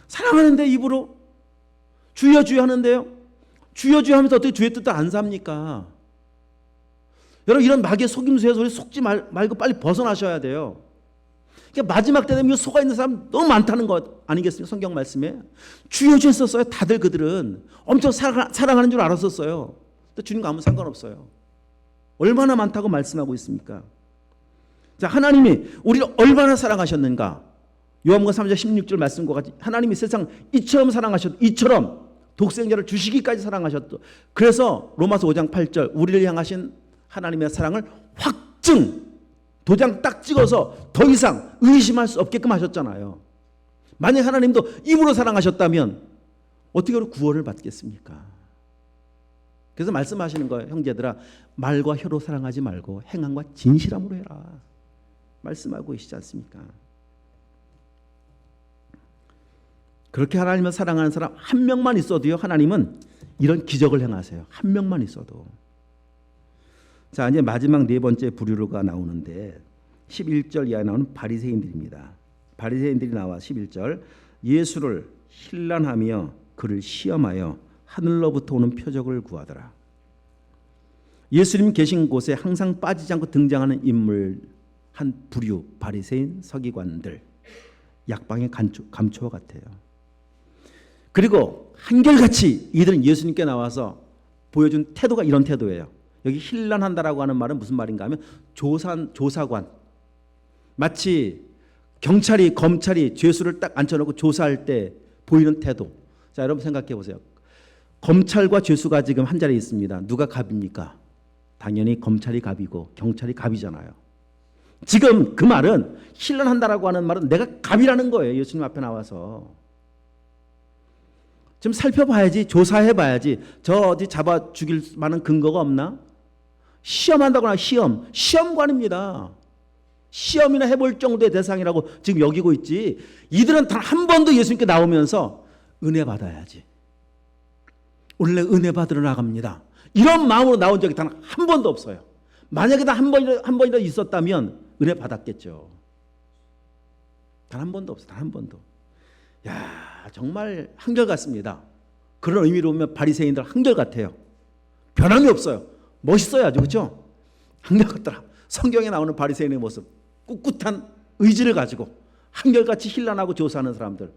사랑하는데 입으로 주여 주여 하는데요. 주여 주여 하면서 어떻게 주의 뜻을 안 삽니까? 여러분, 이런 마귀의 속임수에서 우리 속지 말고 빨리 벗어나셔야 돼요. 그러니까 마지막 때 되면 속아 있는 사람 너무 많다는 것 아니겠습니까? 성경 말씀에 주여 주여 썼어요. 다들 그들은 엄청 사랑하는 줄 알았었어요. 근데 주님과 아무 상관없어요. 얼마나 많다고 말씀하고 있습니까? 자, 하나님이 우리를 얼마나 사랑하셨는가? 요한복음 3장 16절 말씀과 같이 하나님이 세상 이처럼 이처럼 독생자를 주시기까지 사랑하셨다. 그래서 로마서 5장 8절 우리를 향하신 하나님의 사랑을 확증, 도장 딱 찍어서 더 이상 의심할 수 없게끔 하셨잖아요. 만약 하나님도 입으로 사랑하셨다면 어떻게 구원을 받겠습니까? 그래서 말씀하시는 거예요. 형제들아, 말과 혀로 사랑하지 말고 행함과 진실함으로 해라. 말씀하고 계시지 않습니까? 그렇게 하나님을 사랑하는 사람 한 명만 있어도요, 하나님은 이런 기적을 행하세요. 한 명만 있어도. 자, 이제 마지막 네 번째 부류가 나오는데 11절 이하에 나오는 바리새인들입니다. 바리새인들이 나와 11절 예수를 힐난하며 그를 시험하여 하늘로부터 오는 표적을 구하더라. 예수님 계신 곳에 항상 빠지지 않고 등장하는 인물 한 부류 바리새인 서기관들, 약방의 감초와 같아요. 그리고 한결같이 이들은 예수님께 나와서 보여준 태도가 이런 태도예요. 여기 힐난한다라고 하는 말은 무슨 말인가 하면 조사관, 마치 경찰이 검찰이 죄수를 딱 앉혀놓고 조사할 때 보이는 태도. 자, 여러분 생각해 보세요. 검찰과 죄수가 지금 한 자리에 있습니다. 누가 갑입니까? 당연히 검찰이 갑이고 경찰이 갑이잖아요. 지금 그 말은 힐난한다라고 하는 말은 내가 갑이라는 거예요. 예수님 앞에 나와서. 좀 살펴봐야지, 조사해봐야지. 저 어디 잡아 죽일 만한 근거가 없나? 시험한다거나 시험관입니다. 시험이나 해볼 정도의 대상이라고 지금 여기고 있지. 이들은 단 한 번도 예수님께 나오면서 은혜 받아야지. 원래 은혜 받으러 나갑니다. 이런 마음으로 나온 적이 단 한 번도 없어요. 만약에 한 번이라도 있었다면 은혜 받았겠죠. 단 한 번도 없어요. 단 한 번도. 야, 정말 한결같습니다. 그런 의미로 보면 바리새인들 한결같아요. 변함이 없어요. 멋있어야죠, 그렇죠? 한결같더라. 성경에 나오는 바리새인의 모습, 꿋꿋한 의지를 가지고 한결같이 힐난하고 조사하는 사람들.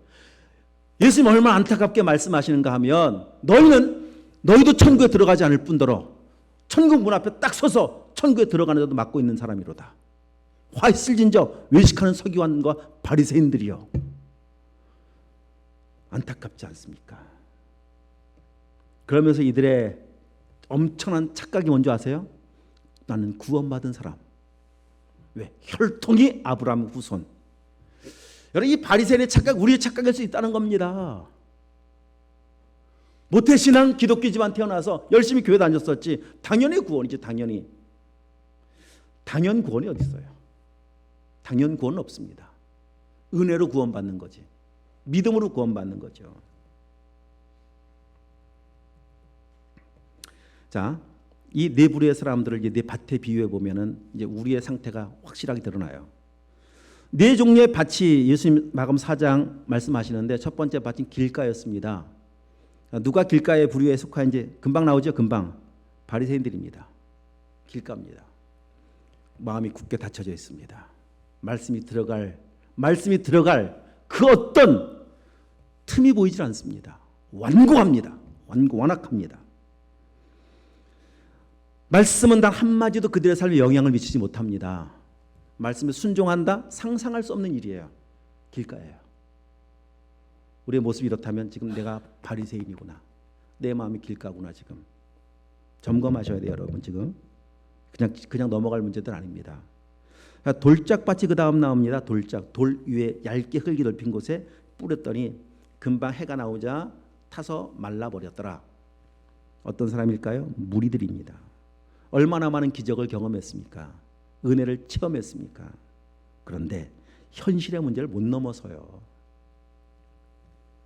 예수님 얼마나 안타깝게 말씀하시는가 하면 너희도 천국에 들어가지 않을 뿐더러 천국 문 앞에 딱 서서 천국에 들어가는 자도 막고 있는 사람이로다. 화 있을진저 외식하는 서기관과 바리새인들이여. 안타깝지 않습니까? 그러면서 이들의 엄청난 착각이 뭔지 아세요? 나는 구원받은 사람. 왜? 혈통이 아브라함 후손. 여러분, 이 바리새인의 착각, 우리의 착각일 수 있다는 겁니다. 모태신앙 기독교 집안 태어나서 열심히 교회 다녔었지 당연히 구원이지. 당연 구원이 어디 있어요? 당연 구원은 없습니다. 은혜로 구원받는 거지. 믿음으로 구원받는 거죠. 자, 이 네 부류의 사람들을 이제 네 밭에 비유해 보면은 이제 우리의 상태가 확실하게 드러나요. 네 종류의 밭이 예수님 마감 4장 말씀하시는데 첫 번째 밭은 길가였습니다. 누가 길가의 부류에 속하는지 금방 나오죠. 금방 바리새인들입니다. 길가입니다. 마음이 굳게 닫혀져 있습니다. 말씀이 들어갈 그 어떤 틈이 보이질 않습니다. 완고합니다. 완악합니다. 말씀은 단 한마디도 그들의 삶에 영향을 미치지 못합니다. 말씀에 순종한다? 상상할 수 없는 일이에요. 길가예요. 우리의 모습이 이렇다면 지금 내가 바리새인이구나. 내 마음이 길가구나. 지금 점검하셔야 돼요, 여러분. 지금 그냥 넘어갈 문제들 아닙니다. 돌짝밭이 그 다음 나옵니다. 돌 위에 얇게 흙이 넓힌 곳에 뿌렸더니 금방 해가 나오자 타서 말라버렸더라. 어떤 사람일까요? 무리들입니다. 얼마나 많은 기적을 경험했습니까? 은혜를 체험했습니까? 그런데 현실의 문제를 못 넘어서요.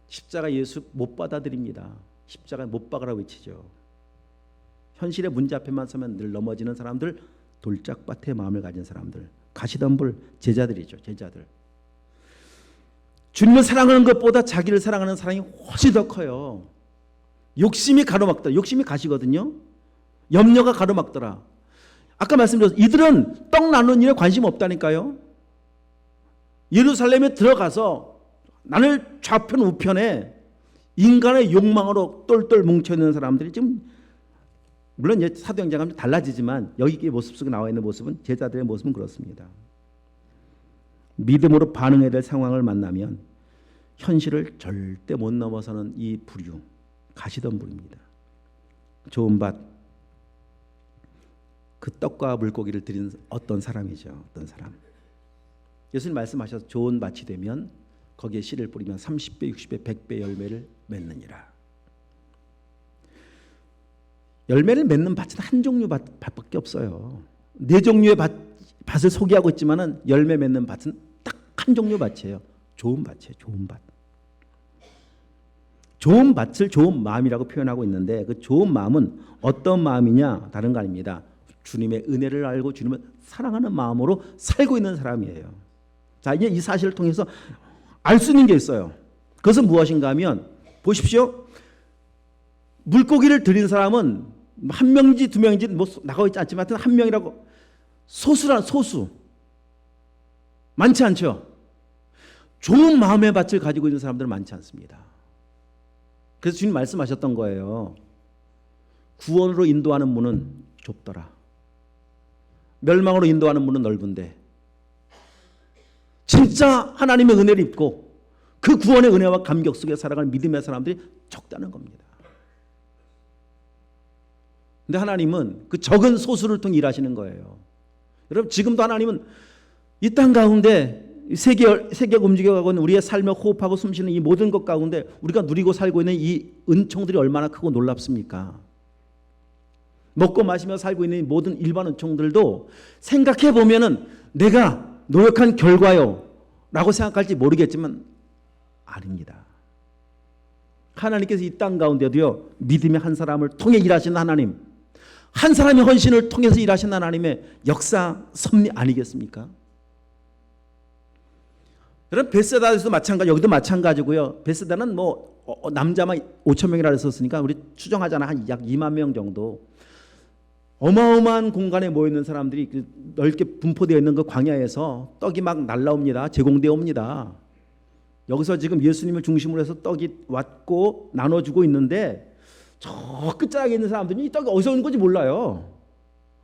십자가 예수 못 받아들입니다. 십자가 못 박으라고 외치죠. 현실의 문제 앞에만 서면 늘 넘어지는 사람들, 돌짝밭의 마음을 가진 사람들, 가시덤불 제자들이죠. 제자들. 주님을 사랑하는 것보다 자기를 사랑하는 사랑이 훨씬 더 커요. 욕심이 가로막더라. 욕심이 가시거든요. 염려가 가로막더라. 아까 말씀드렸죠. 이들은 떡 나누는 일에 관심 없다니까요. 예루살렘에 들어가서 나를 좌편 우편에 인간의 욕망으로 똘똘 뭉쳐있는 사람들이 지금 물론 이제 사도행전과 달라지지만 여기 모습 속에 나와 있는 모습은 제자들의 모습은 그렇습니다. 믿음으로 반응해야 될 상황을 만나면 현실을 절대 못 넘어서는 이 부류, 가시덤불입니다. 좋은 밭, 그 떡과 물고기를 드린 어떤 사람이죠. 어떤 사람. 예수님 말씀하셔서 좋은 밭이 되면 거기에 씨를 뿌리면 30배, 60배, 100배 열매를 맺느니라. 열매를 맺는 밭은 한 종류 밭밖에 없어요. 네 종류의 밭을 소개하고 있지만은 열매 맺는 밭은 딱 한 종류 밭이에요. 좋은 밭이에요. 좋은 밭. 좋은 밭을 좋은 마음이라고 표현하고 있는데 그 좋은 마음은 어떤 마음이냐? 다른 거 아닙니다. 주님의 은혜를 알고 주님을 사랑하는 마음으로 살고 있는 사람이에요. 자, 이제 이 사실을 통해서 알 수 있는 게 있어요. 그것은 무엇인가 하면 보십시오. 물고기를 드린 사람은 한 명인지 두 명인지 뭐 나가고 있지 않지만 한 명이라고 소수 많지 않죠. 좋은 마음의 밭을 가지고 있는 사람들은 많지 않습니다. 그래서 주님 말씀하셨던 거예요. 구원으로 인도하는 문은 좁더라. 멸망으로 인도하는 문은 넓은데 진짜 하나님의 은혜를 입고 그 구원의 은혜와 감격 속에 살아가는 믿음의 사람들이 적다는 겁니다. 근데 하나님은 그 적은 소수를 통해 일하시는 거예요. 여러분 지금도 하나님은 이 땅 가운데 세계가 움직여가고 있는 우리의 삶에 호흡하고 숨쉬는 이 모든 것 가운데 우리가 누리고 살고 있는 이 은총들이 얼마나 크고 놀랍습니까? 먹고 마시며 살고 있는 이 모든 일반 은총들도 생각해 보면은 내가 노력한 결과요 라고 생각할지 모르겠지만 아닙니다. 하나님께서 이 땅 가운데도요 믿음의 한 사람을 통해 일하시는 하나님, 한 사람의 헌신을 통해서 일하시는 하나님의 역사 섭리 아니겠습니까? 여러분 베세다에서도 마찬가지, 여기도 마찬가지고요. 베세다는 뭐 남자만 5천 명이라 했었으니까 우리 추정하잖아 한 약 2만 명 정도. 어마어마한 공간에 모여 있는 사람들이 넓게 분포되어 있는 그 광야에서 떡이 막 날라옵니다. 제공되어 옵니다. 여기서 지금 예수님을 중심으로 해서 떡이 왔고 나눠주고 있는데 저 끝자락에 있는 사람들은 이 떡이 어디서 온 건지 몰라요.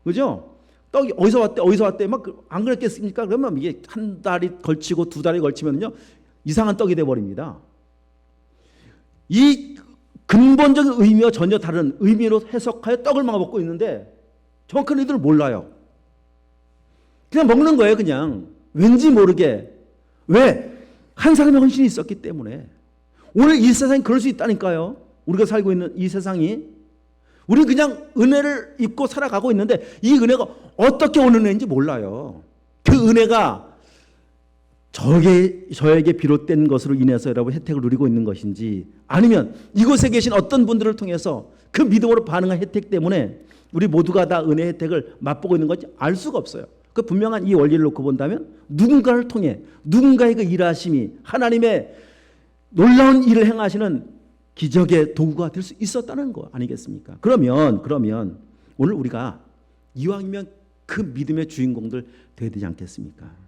그죠? 떡이 어디서 왔대 막 안 그랬겠습니까? 그러면 이게 한 달이 걸치고 두 달이 걸치면요 이상한 떡이 돼 버립니다. 이 근본적인 의미와 전혀 다른 의미로 해석하여 떡을 먹고 있는데 정확한 의도를 몰라요. 그냥 먹는 거예요. 그냥 왠지 모르게. 왜? 한 사람의 헌신이 있었기 때문에. 오늘 이 세상이 그럴 수 있다니까요. 우리가 살고 있는 이 세상이. 우리는 그냥 은혜를 입고 살아가고 있는데 이 은혜가 어떻게 오는 은혜인지 몰라요. 그 은혜가 저에게 비롯된 것으로 인해서 여러분 혜택을 누리고 있는 것인지 아니면 이곳에 계신 어떤 분들을 통해서 그 믿음으로 반응한 혜택 때문에 우리 모두가 다 은혜 혜택을 맛보고 있는 건지 알 수가 없어요. 그 분명한 이 원리를 놓고 본다면 누군가를 통해 누군가의 그 일하심이 하나님의 놀라운 일을 행하시는 기적의 도구가 될 수 있었다는 거 아니겠습니까? 그러면 오늘 우리가 이왕이면 그 믿음의 주인공들 되어야 되지 않겠습니까?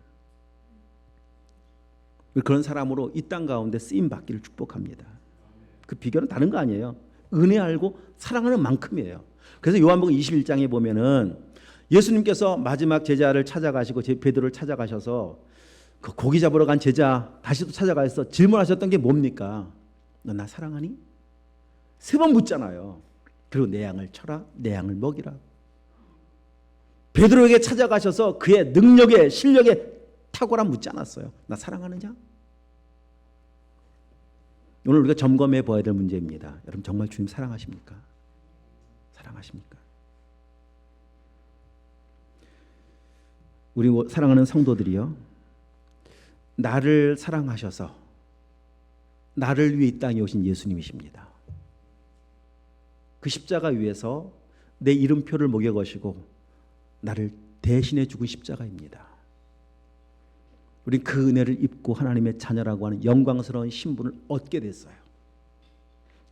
그런 사람으로 이 땅 가운데 쓰임 받기를 축복합니다. 그 비결은 다른 거 아니에요. 은혜 알고 사랑하는 만큼이에요. 그래서 요한복음 21장에 보면은 예수님께서 마지막 제자를 찾아가시고 베드로를 찾아가셔서 그 고기 잡으러 간 제자 다시 또 찾아가서 질문하셨던 게 뭡니까? 너 나 사랑하니? 3번 묻잖아요. 그리고 내 양을 쳐라, 내 양을 먹이라. 베드로에게 찾아가셔서 그의 능력에 실력에 탁월함 묻지 않았어요. 나 사랑하느냐? 오늘 우리가 점검해 봐야 될 문제입니다. 여러분 정말 주님 사랑하십니까? 사랑하십니까? 우리 사랑하는 성도들이요, 나를 사랑하셔서 나를 위해 이 땅에 오신 예수님이십니다. 그 십자가 위에서 내 이름표를 목에 거시고 나를 대신해 죽은 십자가입니다. 우린 그 은혜를 입고 하나님의 자녀라고 하는 영광스러운 신분을 얻게 됐어요.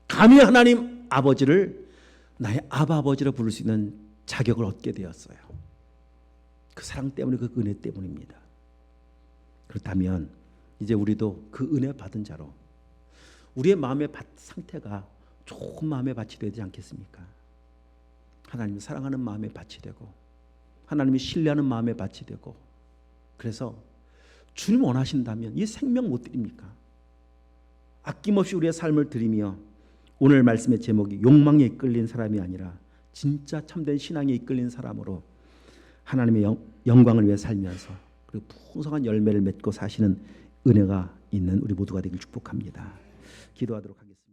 감히 하나님 아버지를 나의 아버지로 부를 수 있는 자격을 얻게 되었어요. 그 사랑 때문에, 그 은혜 때문입니다. 그렇다면 이제 우리도 그 은혜 받은 자로 우리의 마음의 상태가 좋은 마음의 밭이 되지 않겠습니까? 하나님을 사랑하는 마음의 밭이 되고 하나님을 신뢰하는 마음의 밭이 되고, 그래서 주님 원하신다면 이 생명 못 드립니까? 아낌없이 우리의 삶을 드리며 오늘 말씀의 제목이 욕망에 이끌린 사람이 아니라 진짜 참된 신앙에 이끌린 사람으로 하나님의 영광을 위해 살면서 그리고 풍성한 열매를 맺고 사시는 은혜가 있는 우리 모두가 되길 축복합니다. 기도하도록 하겠습니다.